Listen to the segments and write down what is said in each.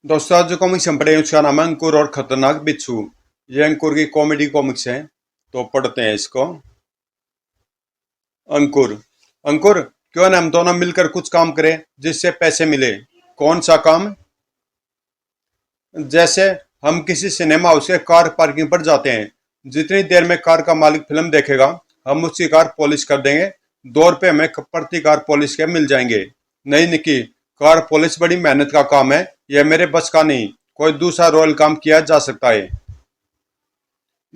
दोस्तों आज जो कॉमिक्स हम पढ़े उसका नाम है अंकुर और खतरनाक बिच्छू। ये अंकुर की कॉमेडी कॉमिक्स है, तो पढ़ते हैं इसको। अंकुर। अंकुर, क्यों ना हम दोनों मिलकर कुछ काम करें जिससे पैसे मिले। कौन सा काम? जैसे हम किसी सिनेमा हाउस के कार पार्किंग पर जाते हैं। जितनी देर में कार का मालिक फिल्म देखेगा हम उसकी कार पॉलिश कर देंगे। 2 रुपये हमें प्रति कार पॉलिश के मिल जाएंगे। नहीं निकी, कार पॉलिश बड़ी मेहनत का काम है, यह मेरे बस का नहीं। कोई दूसरा रॉयल काम किया जा सकता है।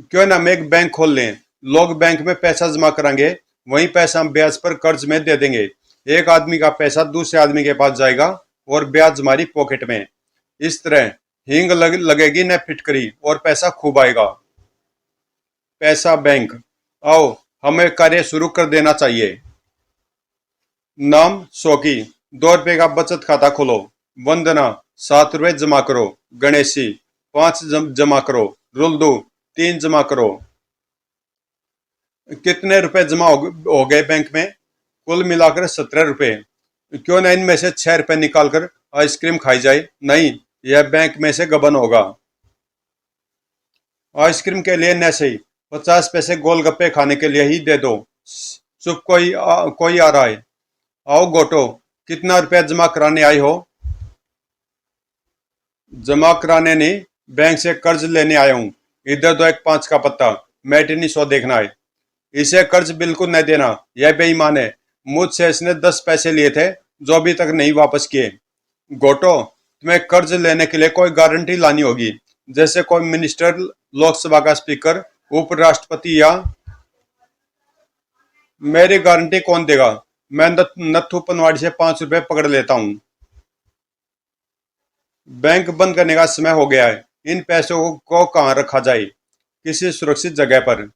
क्यों ना हम एक बैंक खोल लें। लोग बैंक में पैसा जमा कराएंगे, वही पैसा हम ब्याज पर कर्ज में दे देंगे। एक आदमी का पैसा दूसरे आदमी के पास जाएगा और ब्याज हमारी पॉकेट में। इस तरह लगेगी न फिटकरी और पैसा खूब आएगा। पैसा बैंक। आओ, हमें कार्य शुरू कर देना चाहिए। नाम शोकी। 2 रुपये का बचत खाता खोलो। वंदना, 7 रुपये जमा करो। गणेशी, 5 जमा करो। रुल्दू, 3 जमा करो। कितने रुपए जमा हो गए बैंक में? कुल मिलाकर 17 रुपये। क्यों ना इनमें से 6 रुपये निकाल कर आइसक्रीम खाई जाए। नहीं, यह बैंक में से गबन होगा। आइसक्रीम के लिए न सही, 50 पैसे गोलगप्पे खाने के लिए ही दे दो। चुप, कोई आ रहा है। आओ गोटो, कितना रुपया जमा कराने आई हो? जमा कराने नहीं, बैंक से कर्ज लेने आया हूँ। इधर दो एक 5 का पत्ता, मैटिनी शो देखना है। इसे कर्ज बिल्कुल नहीं देना, यह बेईमान है। मुझसे इसने 10 पैसे लिए थे जो अभी तक नहीं वापस किए। गोटो, तुम्हें कर्ज लेने के लिए कोई गारंटी लानी होगी, जैसे कोई मिनिस्टर, लोकसभा का स्पीकर, उपराष्ट्रपति या। मेरी गारंटी कौन देगा? मैं नत्थू पनवाड़ी से 5 रुपए पकड़ लेता हूँ। बैंक बंद करने का समय हो गया है। इन पैसों को कहाँ रखा जाए? किसी सुरक्षित जगह पर।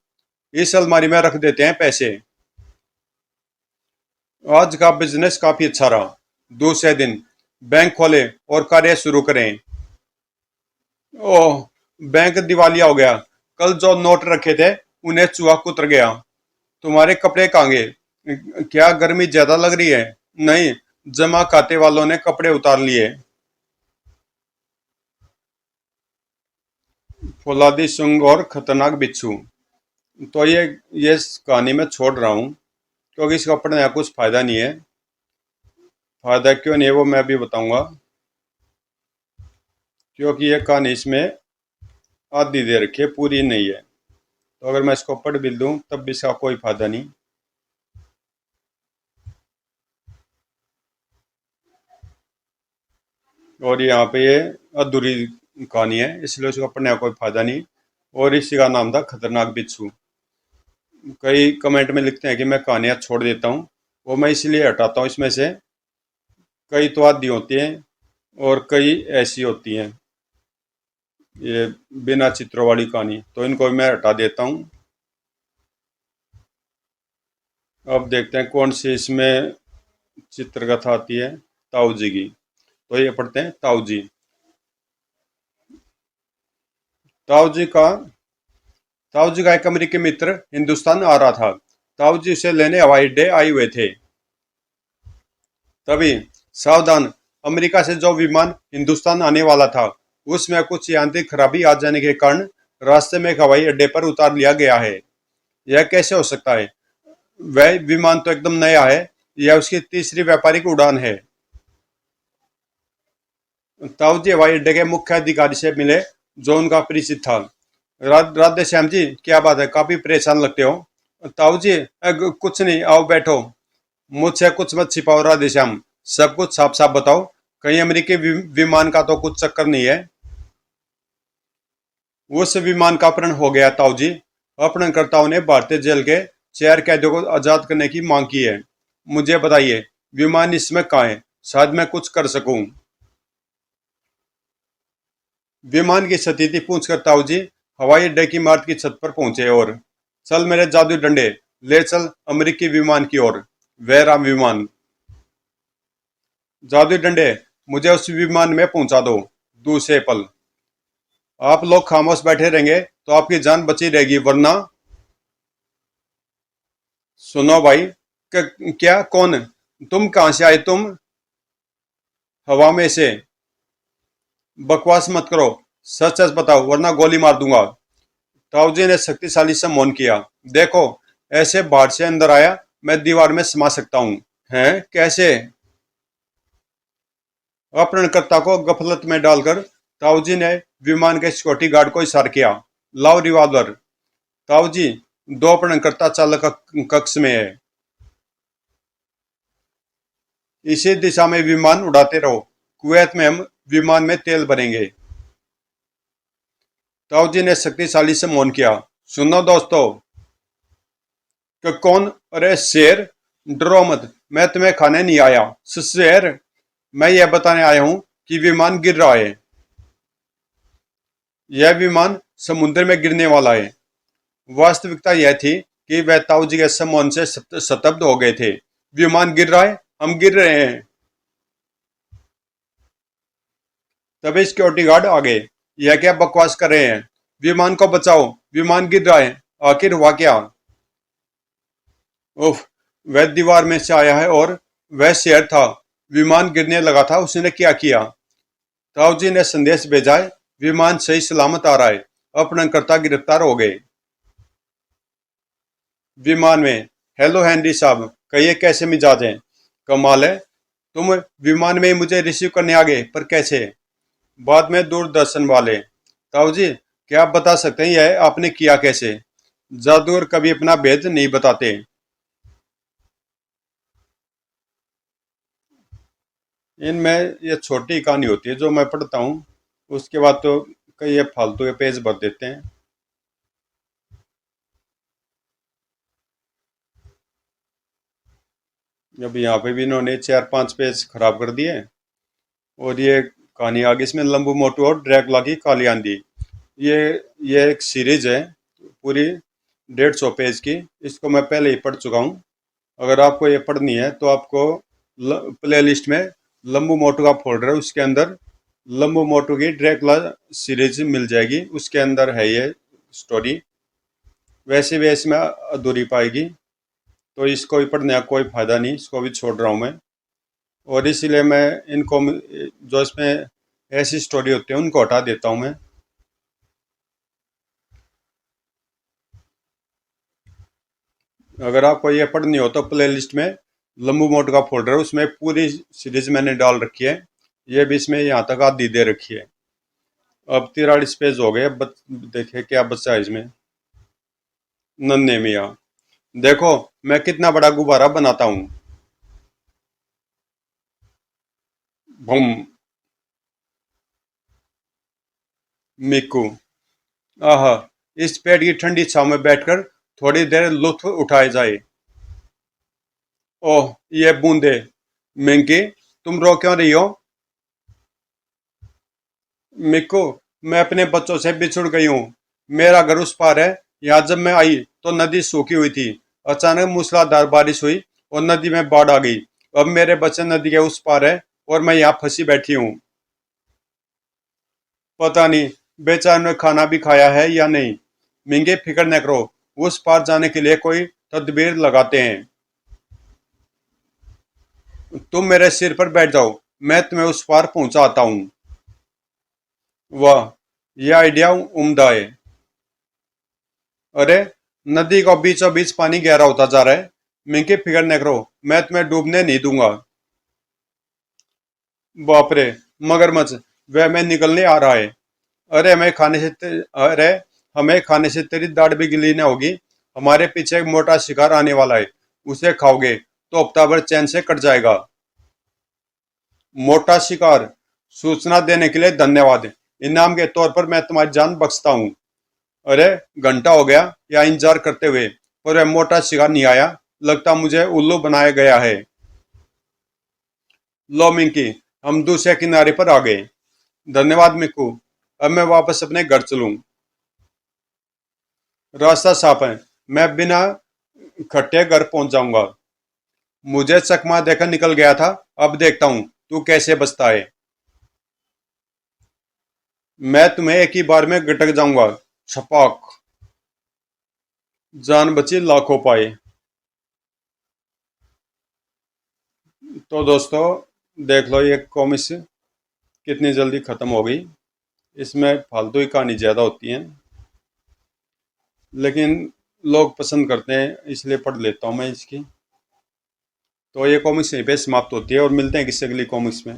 इस अलमारी में रख देते हैं पैसे। आज का बिजनेस काफी अच्छा रहा। दूसरे दिन बैंक खोले और कार्य शुरू करें। ओह, बैंक दिवालिया हो गया। कल जो नोट रखे थे उन्हें चूहा कुतर गया। तुम्हारे कपड़े कहाँ गए? क्या गर्मी ज्यादा लग रही है? नहीं, जमा खाते वालों ने कपड़े उतार लिए। फौलादी सुंग और खतरनाक बिच्छू। तो ये कहानी मैं छोड़ रहा हूँ क्योंकि इसका पढ़ने का कुछ फायदा नहीं है। फायदा क्यों नहीं है वो मैं भी बताऊंगा, क्योंकि ये कहानी इसमें आधी दे रखी है, पूरी नहीं है। तो अगर मैं इसको पढ़ भी लूँ तब भी इसका कोई फायदा नहीं। और यहाँ पे ये अधूरी कहानी है, इसलिए उसको पढ़ने का कोई फायदा नहीं। और इसी का नाम था खतरनाक बिच्छू। कई कमेंट में लिखते हैं कि मैं कहानियाँ छोड़ देता हूँ, वो मैं इसलिए हटाता हूँ इसमें से। कई तो आदि होती हैं और कई ऐसी होती हैं, ये बिना चित्रों वाली कहानी, तो इनको मैं हटा देता हूँ। अब देखते हैं कौन सी इसमें चित्रकथा आती है। ताऊ जी की। तो ये पढ़ते हैं ताऊ जी। ताऊ जी का ताऊ जी का एक अमेरिकी मित्र हिंदुस्तान आ रहा था। ताऊ जी उसे लेने हवाई अड्डे आए हुए थे। तभी सावधान, अमेरिका से जो विमान हिंदुस्तान आने वाला था उसमें कुछ यांत्रिक खराबी आ जाने के कारण रास्ते में एक हवाई अड्डे पर उतार लिया गया है। यह कैसे हो सकता है? वह विमान तो एकदम नया है, यह उसकी तीसरी व्यापारिक उड़ान है। ताऊ जी हवाई अड्डे के मुख्य अधिकारी से मिले जो उनका परिचित था। राधे श्याम जी, क्या बात है, काफी परेशान लगते हो। ताऊ जी, कुछ नहीं, आओ बैठो। मुझसे कुछ मत छिपाओ राधे श्याम, सब कुछ साफ साफ बताओ। कहीं अमेरिकी विमान का तो कुछ चक्कर नहीं है? उस विमान का अपहरण हो गया ताऊ जी। अपहरणकर्ताओं ने भारतीय जेल के 4 कैदियों को आजाद करने की मांग की है। मुझे बताइए, विमान इसमें कहाँ है? शायद मैं कुछ कर सकूं। विमान की स्थिति पूछकर ताऊ जी हवाई अड्डे की इमारत की छत पर पहुंचे और, चल मेरे जादू डंडे, ले चल अमेरिकी विमान की ओर। वह रहा विमान। जादू डंडे, मुझे उस विमान में पहुंचा दो। दूसरे पल, आप लोग खामोश बैठे रहेंगे तो आपकी जान बची रहेगी, वरना। सुनो भाई, क्या कौन? तुम कहां से आए? तुम? हवा में से। बकवास मत करो, सच सच बताओ वरना गोली मार दूंगा। ताऊजी ने शक्तिशाली से मौन किया। देखो, ऐसे बाहर से अंदर आया मैं दीवार में समा सकता हूँ। हैं, कैसे? अपहरणकर्ता को गफलत में डालकर ताऊजी ने विमान के सिक्योरिटी गार्ड को इशारा किया। लाओ रिवॉल्वर। ताऊजी, दो अपहरणकर्ता चालक कक्ष में है। इसी दिशा में विमान उड़ाते रहो, कुवैत में हम विमान में तेल भरेंगे। ताऊजी ने शक्तिशाली से मौन किया। सुनो दोस्तों। कौन? अरे शेर, डरो मत, मैं तुम्हें खाने नहीं आया। शेर, मैं यह बताने आया हूं कि विमान गिर रहा है। यह विमान समुद्र में गिरने वाला है। वास्तविकता यह थी कि वह ताऊजी के सम्मोहन से स्तब्ध हो गए थे। विमान गिर रहा है, हम गिर रहे हैं। तभी सिक्योरिटी गार्ड आ गए। यह क्या बकवास कर रहे हैं? विमान को बचाओ, विमान गिर रहा है। आखिर हुआ क्या? उफ, वह दीवार में से आया है और वह शेर था। विमान गिरने लगा था, उसने क्या किया? ताऊजी ने संदेश भेजा है, विमान सही सलामत आ रहा है। अपहरणकर्ता गिरफ्तार हो गए। विमान में, हेलो हेनरी साहब, कहिए कैसे मिजाज हैं? कमाल है, तुम विमान में ही मुझे रिसीव करने आ गए, पर कैसे? बाद में दूरदर्शन वाले। ताऊजी, क्या आप बता सकते हैं यह आपने किया कैसे? जादूगर कभी अपना भेद नहीं बताते। इनमें ये छोटी कहानी होती है जो मैं पढ़ता हूँ, उसके बाद तो कई ये फालतू के पेज भर देते हैं। अब यहाँ पे भी इन्होंने 4-5 पेज खराब कर दिए। और ये कहानी आगे, इसमें लंबू मोटू और ड्रैकुला की काली आंधी। ये ये एक सीरीज है पूरी 150 पेज की। इसको मैं पहले ही पढ़ चुका हूँ। अगर आपको ये पढ़नी है तो आपको प्ले लिस्ट में लंबू मोटू का फोल्डर है, उसके अंदर लंबू मोटू की ड्रैकुला सीरीज मिल जाएगी। उसके अंदर है ये स्टोरी। वैसे भी इसमें अधूरी पाएगी, तो इसको भी पढ़ने का कोई फ़ायदा नहीं, इसको भी छोड़ रहा हूँ मैं। और इसीलिए मैं इनको, जो इसमें ऐसी स्टोरी होती है उनको हटा देता हूँ मैं। अगर आपको ये पढ़नी हो तो प्ले लिस्ट में लंबू मोटू का फोल्डर है, उसमें पूरी सीरीज मैंने डाल रखी है। ये भी इसमें यहाँ तक आधी दे रखी है। अब 43 पेज हो गए। अब देखिए क्या बचा है इसमें। नन्हे मियाँ, देखो मैं कितना बड़ा गुब्बारा बनाता हूँ। भूम। मिक्कू, आह, इस पेड़ की ठंडी छांव में बैठकर थोड़ी देर लुत्फ उठाए जाए। ओह, ये बूंदे। मिंकी, तुम रो क्यों रही हो? मिक्कू, मैं अपने बच्चों से बिछुड़ गई हूँ। मेरा घर उस पार है। यहाँ जब मैं आई तो नदी सूखी हुई थी। अचानक मूसलाधार बारिश हुई और नदी में बाढ़ आ गई। अब मेरे बच्चे नदी के उस पार है और मैं यहाँ फंसी बैठी हूँ। पता नहीं बेचारे ने खाना भी खाया है या नहीं। मिंगे, फिक्र न करो, उस पार जाने के लिए कोई तदबीर लगाते हैं। तुम मेरे सिर पर बैठ जाओ, मैं तुम्हें उस पार पहुंचाता हूँ। वाह, यह आइडिया उम्दा है। अरे, नदी का बीचों बीच पानी गहरा होता जा रहा है। मिंकी, फिक्र न करो, मैं तुम्हें डूबने नहीं दूंगा। बाप रे, मगरमच्छ, वह मैं निकलने आ रहा है। अरे अरे, हमें खाने से तेरी दाढ़ भी गिली न होगी। हमारे पीछे एक मोटा शिकार आने वाला है। उसे खाओगे तो हफ्ता भर चैन से कट जाएगा। मोटा शिकार? सूचना देने के लिए धन्यवाद। इनाम के तौर पर मैं तुम्हारी जान बख्शता हूँ। अरे, घंटा हो गया या इंतजार करते हुए, पर वह मोटा शिकार नहीं आया। लगता मुझे उल्लू बनाया गया है। लो मिंकी, हम दूसरे किनारे पर आ गए। धन्यवाद मिक्कू, अब मैं वापस अपने घर चलूं। रास्ता साफ है, मैं बिना खट्टे घर पहुंच जाऊंगा। मुझे चकमा देकर निकल गया था, अब देखता हूं तू कैसे बचता है। मैं तुम्हें एक ही बार में गटक जाऊंगा। छपाक। जान बची लाखों पाए। तो दोस्तों, देख लो ये कॉमिक्स कितनी जल्दी ख़त्म हो गई। इसमें फालतू की कहानी ज़्यादा होती हैं, लेकिन लोग पसंद करते हैं इसलिए पढ़ लेता हूँ मैं इसकी। तो ये कॉमिक्स यहीं पे समाप्त होती है और मिलते हैं किसी अगली कॉमिक्स में।